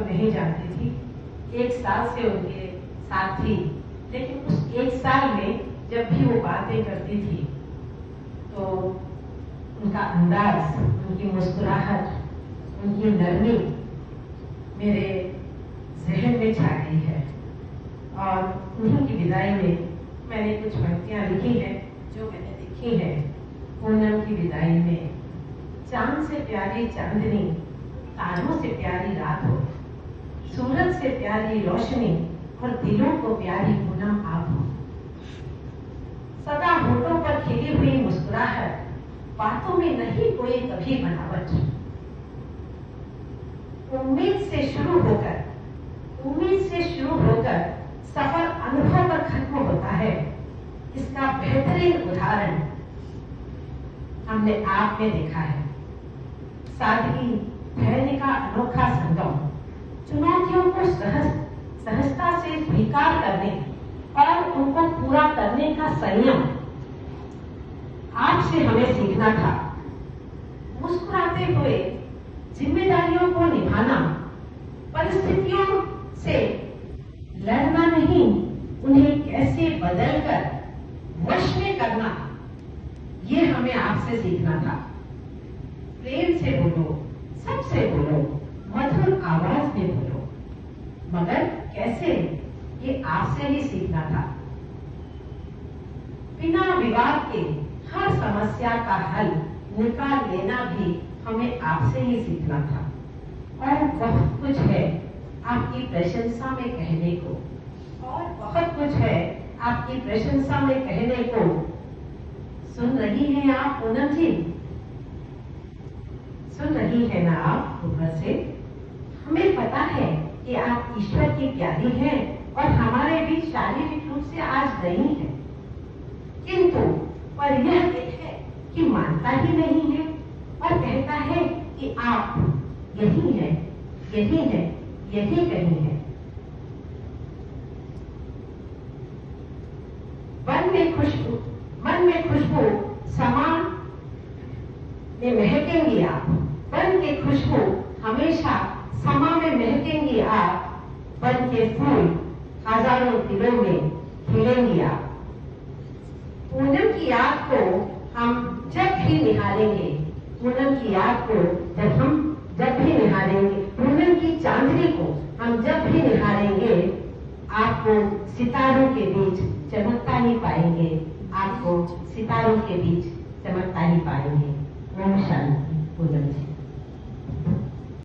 नहीं जानती थी। 1 साल से उनके साथ थी, लेकिन उस 1 साल में जब भी वो बातें करती थी तो उनका अंदाज, उनकी मुस्कुराहट, उनकी नरमी मेरे जहन में छा गई है। और उन्हीं की विदाई में मैंने कुछ पंक्तियां लिखी हैं जो मैंने लिखी है। पूनम की विदाई में, चांद से प्यारी चांदनी, तारों से प्यारी रात हो, सूरज से प्यारी रोशनी और दिलों को प्यारी पूनम आप हो। सदा होठों पर खिली हुई मुस्कुराहट, बातों में नहीं कोई कभी बनावट। उम्मीद से शुरू होकर सफर अनुभव पर खत्म होता है। इसका बेहतरीन उदाहरण हमने आप में देखा है। सादगी, धैर्य का अनोखा संगम, चुनौतियों को सहजता से स्वीकार करने और उनको पूरा करने का संयम आपसे हमें सीखना था। मुस्कुराते हुए जिम्मेदारियों को निभाना, परिस्थितियों से लड़ना नहीं, उन्हें कैसे बदलकर वश में करना, ये हमें आपसे सीखना था। प्रेम से बोलो, सबसे बोलो, मधुर आवाज में बोलो, मगर कैसे, ये आपसे ही सीखना था। बिना विवाद के हर समस्या का हल निकाल लेना भी हमें आपसे ही सीखना था। और बहुत कुछ है आपकी प्रशंसा में कहने को, और बहुत कुछ है आपकी प्रशंसा में कहने को। सुन रही हैं आप पूनम जी? सुन रही है ना आप ऊपर से? हमें पता है कि आप ईश्वर की प्यारी हैं और हमारे बीच शारीरिक रूप से आज नहीं है, किंतु पर यह है कि मानता ही नहीं है और कहता है कि आप यही है, यही है, यही कहीं है। मन में खुशबू समा में महकेंगी आप, बन के खुशबू हमेशा समा में महकेंगी आप, बन के फूल हजारों दिलों में खिलेंगी आप। पूनम की याद को हम जब भी निहारेंगे, पूनम की याद को जब भी निहारेंगे, पूनम की चांदनी को हम जब भी निहारेंगे, आपको सितारों के बीच चमकता ही पाएंगे, आपको सितारों के बीच चमकता ही पाएंगे। ओम शांति। पूनम जी।